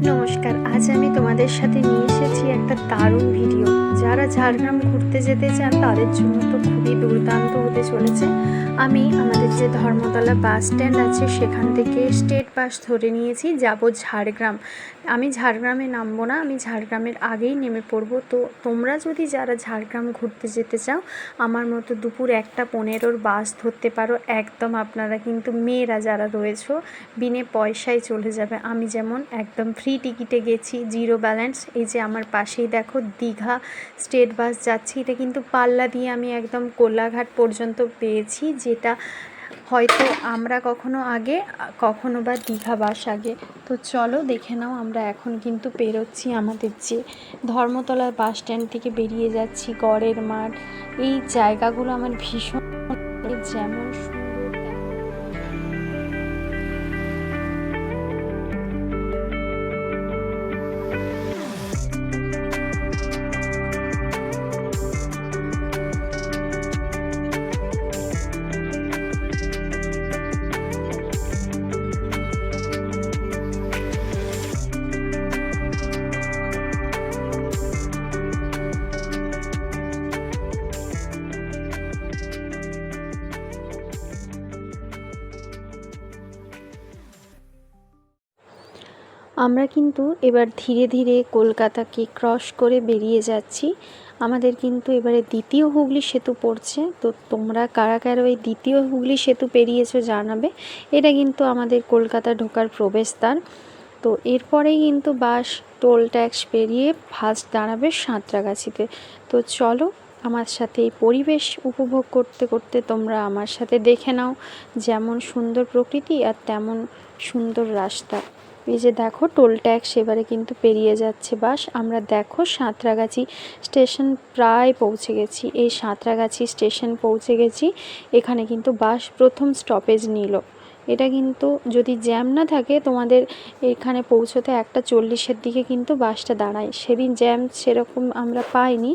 নমস্কার। আজ আমি তোমাদের সাথে নিয়ে এসেছি একটা দারুণ ভিডিও। যারা ঝাড়গ্রাম ঘুরতে যেতে চান তাদের জন্য তো খুবই দুর্দান্ত হতে চলেছে। আমি আমাদের যে ধর্মতলা বাস স্ট্যান্ড আছে সেখান থেকে স্টেট বাস ধরে নিয়েছি, যাব ঝাড়গ্রাম। আমি ঝাড়গ্রামে নামবো না, আমি ঝাড়গ্রামের আগেই নেমে পড়বো। তো তোমরা যদি যারা ঝাড়গ্রাম ঘুরতে যেতে চাও আমার মতো দুপুর 1:15 বাস ধরতে পারো। একদম আপনারা কিন্তু মেয়েরা যারা রয়েছো বিনে পয়সায় চলে যাবে। আমি যেমন একদম ফ্রি টিকিটে গেছি, জিরো ব্যালেন্স। এই যে আমার পাশেই দেখো দীঘা স্টেট বাস যাচ্ছি, এটা কিন্তু পাল্লা দিয়ে আমি একদম কোলাঘাট পর্যন্ত পেয়েছি, যেটা হয়তো আমরা কখনো আগে কখনো বা দীঘা বাস আগে। তো চলো দেখে নাও, আমরা এখন কিন্তু পেরোচ্ছি আমাদের যে ধর্মতলা বাস স্ট্যান্ড থেকে বেরিয়ে যাচ্ছি। গড়ের মাঠ, এই জায়গাগুলো আমার ভীষণ যেমন সুন্দর আমরা কিন্তু এবার ধীরে ধীরে কলকাতাকে ক্রস করে বেরিয়ে যাচ্ছি। আমাদের কিন্তু এবারে দ্বিতীয় হুগলি সেতু পড়ছে। তো তোমরা কারা কারা ওই দ্বিতীয় হুগলি সেতু পেরিয়েছো জানাবে। এটা কিন্তু আমাদের কলকাতা ঢোকার প্রবেশদ্বার। তো এরপরেই কিন্তু বাস টোল ট্যাক্স পেরিয়ে ফার্স্ট দাঁড়াবে সাঁতরাগাছিতে। তো চলো আমার সাথে এই পরিবেশ উপভোগ করতে করতে তোমরা আমার সাথে দেখে নাও, যেমন সুন্দর প্রকৃতি আর তেমন সুন্দর রাস্তা। এই যে দেখো টোল ট্যাক্স এবারে কিন্তু পেরিয়ে যাচ্ছে বাস। আমরা দেখো সাঁতরাগাছি স্টেশন প্রায় পৌঁছে গেছি। এই সাঁতরাগাছি স্টেশন পৌঁছে গেছি। এখানে কিন্তু বাস প্রথম স্টপেজ নিল। এটা কিন্তু যদি জ্যাম না থাকে তোমাদের এখানে পৌঁছোতে 1:40-এর দিকে কিন্তু বাসটা দাঁড়ায়। সেদিন জ্যাম সেরকম আমরা পাইনি,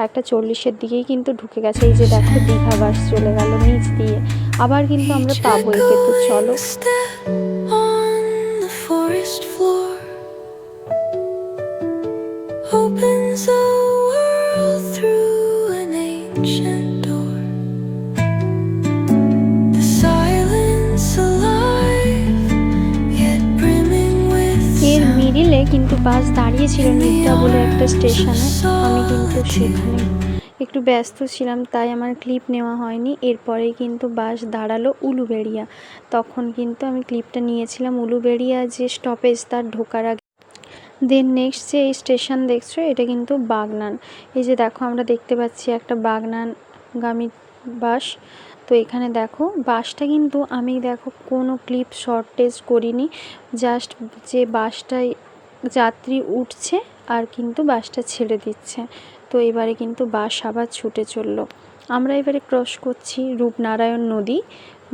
1:40-এর দিকেই কিন্তু ঢুকে গেছে। এই যে দেখো দীঘা বাস চলে গেল নিচ দিয়ে, আবার কিন্তু আমরা পাবো একে। তো চলো forest floor opens a world through an ancient door. The silence alive yet brimming with এর মিডিলে কিন্তু বাস দাঁড়িয়েছিল নিদ্রা বলে একটা স্টেশনে। আমি কিন্তু সেখানে একটু ব্যস্ত ছিলাম তাই আমার ক্লিপ নেওয়া হয়নি। এরপরেই কিন্তু বাস দাঁড়ালো উলুবেড়িয়া। তখন কিন্তু আমি ক্লিপটা নিয়েছিলাম উলুবেড়িয়া যে স্টপেজ তার ঢোকার আগে। দেন নেক্সট যে এই স্টেশন দেখছো এটা কিন্তু বাগনান। এই যে দেখো আমরা দেখতে পাচ্ছি একটা বাগনানগামী বাস। তো এখানে দেখো বাসটা কিন্তু আমি দেখো কোনো ক্লিপ শর্টেজ করিনি, জাস্ট যে বাসটায় যাত্রী উঠছে আর কিন্তু বাসটা ছেড়ে দিচ্ছে। তো এবারে কিন্তু বাস আবার ছুটে চললো। আমরা এবারে ক্রস করছি রূপনারায়ণ নদী,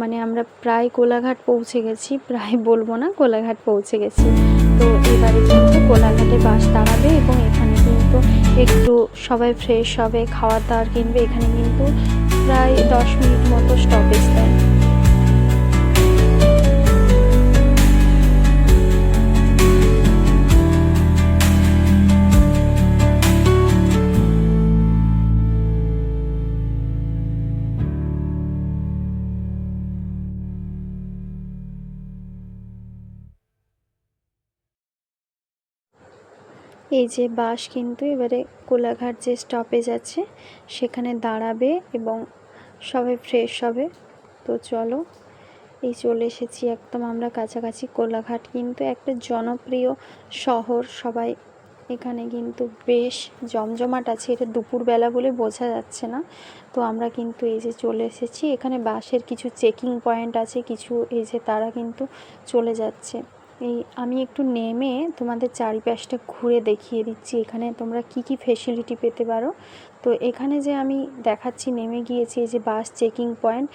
মানে আমরা প্রায় কোলাঘাট পৌঁছে গেছি, প্রায় বলবো না, কোলাঘাট পৌঁছে গেছি। তো এবারে কিন্তু কোলাঘাটে বাস দাঁড়াবে এবং এখানে কিন্তু একটু সবাই ফ্রেশ হবে, খাওয়ার দাওয়ার কিনবে। এখানে কিন্তু প্রায় 10 মিনিট মতো স্টপেজ দেয়। এই যে বাস কিন্তু এবারে কোলাঘাট যে স্টপেজ আছে সেখানে দাঁড়াবে এবং সবাই ফ্রেশ হবে। তো চলো এই চলে এসেছি একদম আমরা কাছাকাছি। কোলাঘাট কিন্তু একটা জনপ্রিয় শহর, সবাই এখানে কিন্তু বেশ জমজমাট আছে। এটা দুপুরবেলা বলে বোঝা যাচ্ছে না। তো আমরা কিন্তু এই যে চলে এসেছি, এখানে বাসের কিছু চেকিং পয়েন্ট আছে, কিছু এই যে তারা কিন্তু চলে যাচ্ছে। এই আমি একটু নেমে তোমাদের চারিপাশটা ঘুরে দেখিয়ে দিচ্ছি এখানে তোমরা কি কি ফেসিলিটি পেতে পারো। তো এখানে যে আমি দেখাচ্ছি নেমে গিয়েছি, এই যে বাস চেকিং পয়েন্ট,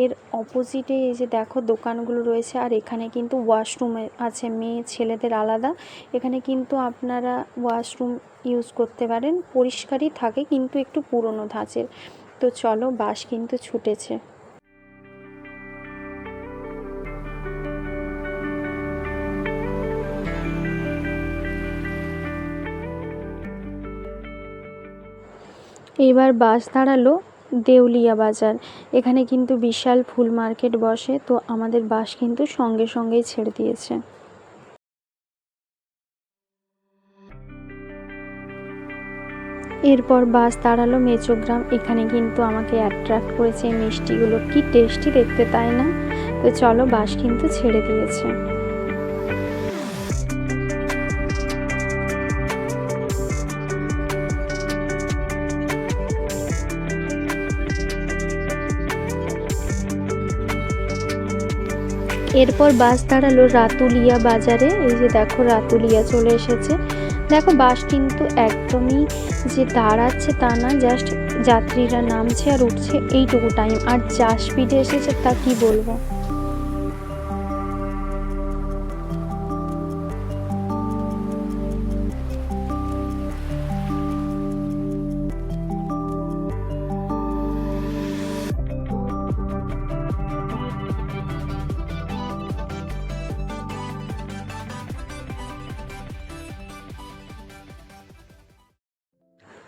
এর অপোজিটে এই যে দেখো দোকানগুলো রয়েছে। আর এখানে কিন্তু ওয়াশরুম আছে মেয়ে ছেলেদের আলাদা। এখানে কিন্তু আপনারা ওয়াশরুম ইউজ করতে পারেন, পরিষ্কারই থাকে কিন্তু একটু পুরনো ধাঁচের। তো চলো বাস কিন্তু ছুটেছে। এবার বাস দাঁড়ালো দেউলিয়া বাজার। এখানে কিন্তু বিশাল ফুল মার্কেট বসে, তো আমাদের বাস কিন্তু সঙ্গে সঙ্গেই ছেড়ে দিয়েছে। এরপর বাস দাঁড়ালো মেচোগ্রাম। এখানে কিন্তু আমাকে অ্যাট্রাক্ট করেছে এই মিষ্টিগুলো, কি টেস্টি দেখতে তাই না? তো চলো, বাস কিন্তু ছেড়ে দিয়েছে। এরপর বাস দাঁড়ালো রাতুলিয়া বাজারে। এই যে দেখো রাতুলিয়া চলে এসেছে। দেখো বাস কিন্তু একদমই যে দাঁড়াচ্ছে তা না, জাস্ট যাত্রীরা নামছে আর উঠছে, এইটুকু টাইম। আর যা স্পিডে এসেছে তা কি বলবো।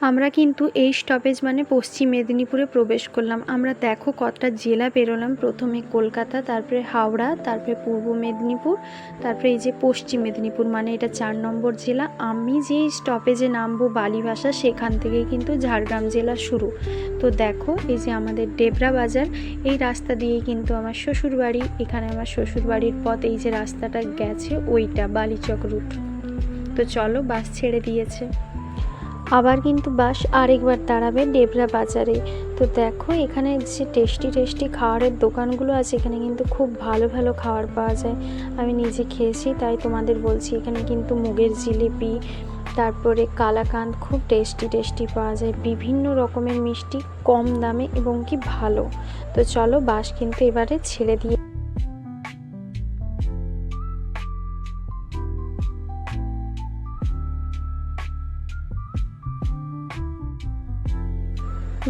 আমরা কিন্তু এই স্টপেজ মানে পশ্চিম মেদিনীপুরে প্রবেশ করলাম। আমরা দেখো কতটা জেলা পেরোলাম। প্রথমে কলকাতা, তারপরে হাওড়া, তারপরে পূর্ব মেদিনীপুর, তারপরে এই যে পশ্চিম মেদিনীপুর, মানে এটা 4 নম্বর জেলা। আমি যেই স্টপেজে নামবো বালিভাষা, সেখান থেকেই কিন্তু ঝাড়গ্রাম জেলা শুরু। তো দেখো এই যে আমাদের ডেবরা বাজার, এই রাস্তা দিয়েই কিন্তু আমার শ্বশুরবাড়ি। এখানে আমার শ্বশুরবাড়ির পথ, এই যে রাস্তাটা গেছে ওইটা বালিচক রুট। তো চলো, বাস ছেড়ে দিয়েছে। আবার কিন্তু বাস আরেকবার দাঁড়াবে ডেবরা বাজারে। তো দেখো এখানে যে টেস্টি খাবারের দোকানগুলো আছে, এখানে কিন্তু খুব ভালো ভালো খাবার পাওয়া যায়। আমি নিজে খেয়েছি তাই তোমাদের বলছি। এখানে কিন্তু মুগের জিলিপি, তারপরে কালাকাঁদ, খুব টেস্টি পাওয়া যায়। বিভিন্ন রকমের মিষ্টি কম দামে এবং কি ভালো। তো চলো, বাস কিন্তু এবারে ছেড়ে দিয়ে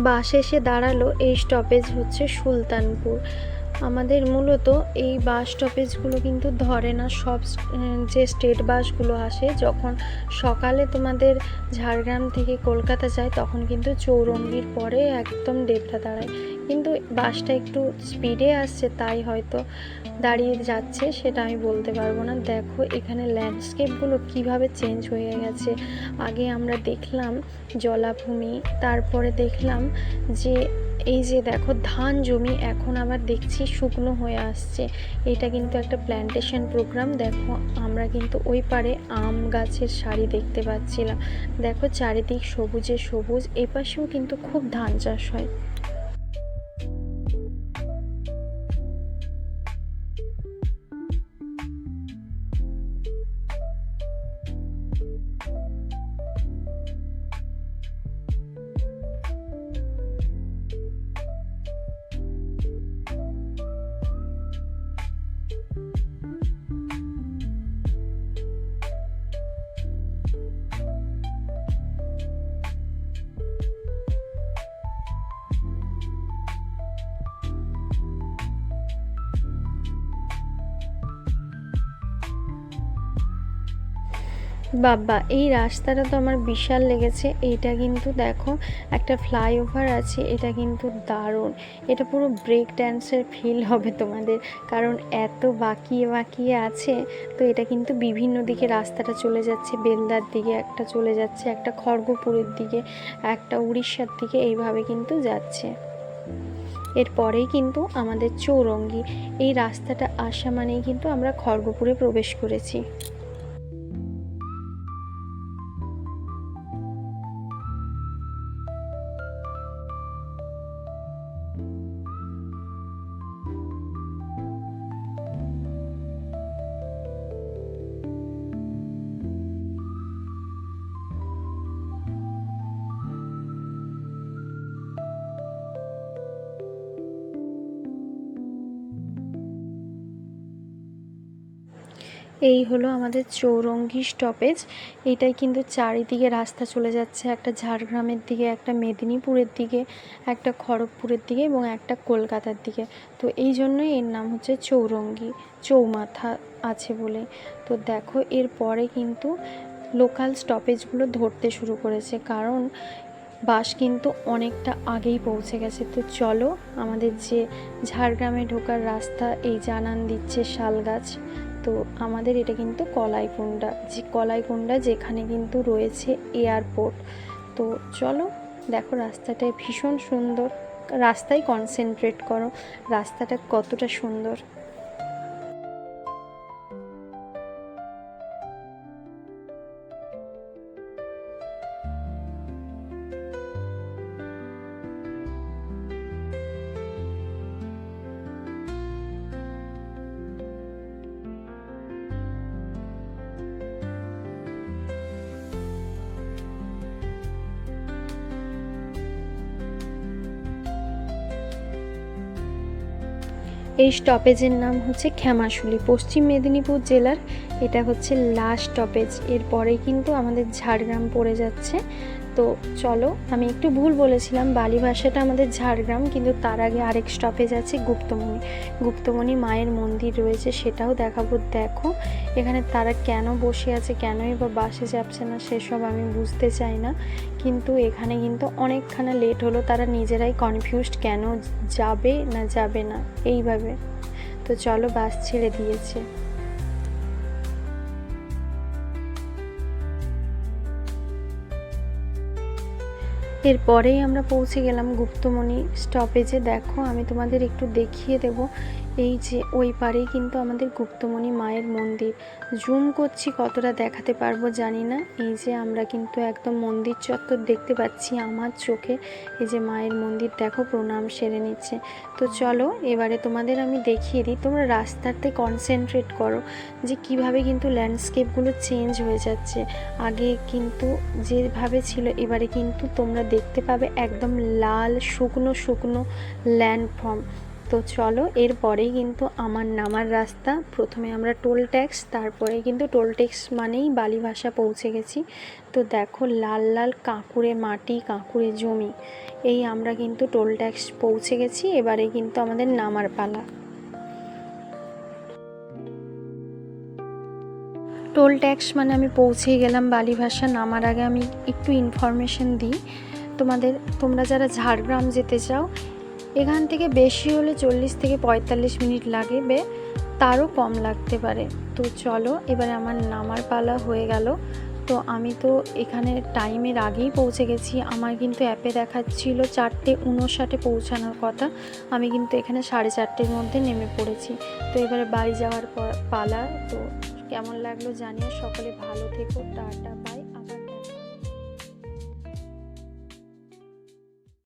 বাস এসে দাঁড়ালো। এই স্টপেজ হচ্ছে সুলতানপুর। আমাদের মূলত এই বাস স্টপেজগুলো কিন্তু ধরে না। সব যে স্টেট বাসগুলো আসে যখন সকালে তোমাদের ঝাড়গ্রাম থেকে কলকাতা যায়, তখন কিন্তু চৌরঙ্গির পরে একদম ডেবরা দাঁড়ায়। কিন্তু বাসটা একটু স্পিডে আসছে তাই হয়তো দাঁড়িয়ে যাচ্ছে, সেটা আমি বলতে পারবো না। দেখো এখানে ল্যান্ডস্কেপগুলো কিভাবে চেঞ্জ হয়ে গেছে। আগে আমরা দেখলাম জলাভূমি, তারপরে দেখলাম যে এই যে দেখো ধান জমি, এখন আবার দেখছি শুকনো হয়ে আসছে। এটা কিন্তু একটা প্ল্যান্টেশন প্রোগ্রাম। দেখো আমরা কিন্তু ওই পারে আম গাছের সারি দেখতে পাচ্ছিলাম। দেখো চারিদিক সবুজে সবুজ। এপাশেও কিন্তু খুব ধান চাষ হয়। বাবা, এই রাস্তাটা তো আমার বিশাল লেগেছে। এইটা কিন্তু দেখো একটা ফ্লাইওভার আছে, এটা কিন্তু দারুণ। এটা পুরো ব্রেক ড্যান্সের ফিল হবে তোমাদের, কারণ এত বাঁকিয়ে আছে। তো এটা কিন্তু বিভিন্ন দিকে রাস্তাটা চলে যাচ্ছে। বেলদার দিকে একটা চলে যাচ্ছে, একটা খড়গপুরের দিকে, একটা উড়িষ্যার দিকে, এইভাবে কিন্তু যাচ্ছে। এরপরেই কিন্তু আমাদের চৌরঙ্গি। এই রাস্তাটা আসা মানেই কিন্তু আমরা খড়গপুরে প্রবেশ করেছি। এই হলো আমাদের চৌরঙ্গি স্টপেজ। এটাই কিন্তু চারিদিকে রাস্তা চলে যাচ্ছে, একটা ঝাড়গ্রামের দিকে, একটা মেদিনীপুরের দিকে, একটা খড়গপুরের দিকে এবং একটা কলকাতার দিকে। তো এই জন্যই এর নাম হচ্ছে চৌরঙ্গি, চৌমাথা আছে বলে। তো দেখো এরপরে কিন্তু লোকাল স্টপেজগুলো ধরতে শুরু করেছে, কারণ বাস কিন্তু অনেকটা আগেই পৌঁছে গেছে। তো চলো, আমাদের যে ঝাড়গ্রামে ঢোকার রাস্তা, এই জানান দিচ্ছে শালগাছ। তো আমাদের এটা কিন্তু কলাইকুণ্ডা, যেখানে কিন্তু রয়েছে এয়ারপোর্ট। তো চলো, দেখো রাস্তাটা ভীষণ সুন্দর, রাস্তায় কনসেন্ট্রেট করো, রাস্তাটা কতটা সুন্দর। এই স্টপেজের নাম হচ্ছে ক্ষেমাশুলি, পশ্চিম মেদিনীপুর জেলার এটা হচ্ছে লাস্ট স্টপেজ। এরপরেই কিন্তু আমাদের ঝাড়গ্রাম পড়ে যাচ্ছে। তো চলো, আমি একটু ভুল বলেছিলাম, বালি ভাষাটা আমাদের ঝাড়গ্রাম, কিন্তু তার আগে আরেক স্টপেজ আছে গুপ্তমণি মায়ের মন্দির রয়েছে, সেটাও দেখাবো। দেখো এখানে তারা কেন বসে আছে, কেনই বা বাসে যাচ্ছে না, সেসব আমি বুঝতে চাই না, কিন্তু এখানে কিন্তু অনেকখানা লেট হলো, তারা নিজেরাই কনফিউজড কেন যাবে না যাবে না এইভাবে। তো চলো, বাস ছেড়ে দিয়েছে। এরপরেই আমরা পৌঁছে গেলাম গুপ্তমণি স্টপেজে। দেখো আমি তোমাদের একটু দেখিয়ে দেব, এই যে ওই পারেই কিন্তু আমাদের গুপ্তমণি মায়ের মন্দির। জুম করছি, কতটা দেখাতে পারবো জানি না। এই যে আমরা কিন্তু একদম মন্দির চত্বর দেখতে পাচ্ছি আমার চোখে। এই যে মায়ের মন্দির, দেখো প্রণাম সেরে নিচ্ছে। তো চলো, এবারে তোমাদের আমি দেখিয়ে দিই, তোমরা রাস্তাতে কনসেন্ট্রেট করো যে কিভাবে কিন্তু ল্যান্ডস্কেপগুলো চেঞ্জ হয়ে যাচ্ছে। আগে কিন্তু যেভাবে ছিল, এবারে কিন্তু তোমরা দেখতে পাবে একদম লাল শুকনো শুকনো ল্যান্ডফর্ম। তো চলো, এরপরেই কিন্তু আমার নামার রাস্তা। প্রথমে আমরা টোল ট্যাক্স, তারপরে কিন্তু টোল ট্যাক্স মানেই বালি ভাষা পৌঁছে গেছি। তো দেখো লাল লাল কাঁকুড়ে মাটি, কাঁকুড়ে জমি, এই আমরা কিন্তু টোল ট্যাক্স পৌঁছে গেছি। এবারে কিন্তু আমাদের নামার পালা। টোল ট্যাক্স মানে আমি পৌঁছেই গেলাম বালি ভাষা। নামার আগে আমি একটু ইনফরমেশন দিই তোমাদের, তোমরা যারা ঝাড়গ্রাম যেতে চাও, এখান থেকে বেশি হলে 40 থেকে 45 মিনিট লাগবে, তারও কম লাগতে পারে। তো চলো, এবারে আমার নামার পালা হয়ে গেল। তো আমি তো এখানে টাইমের আগেই পৌঁছে গেছি, আমার কিন্তু অ্যাপে দেখাচ্ছিল 4:59 পৌঁছানোর কথা, আমি কিন্তু এখানে 4:30-র মধ্যে নেমে পড়েছি। তো এবারে বাড়ি যাওয়ার পালা। তো কেমন লাগলো জানিও, সকলে ভালো থেকো, টাটা।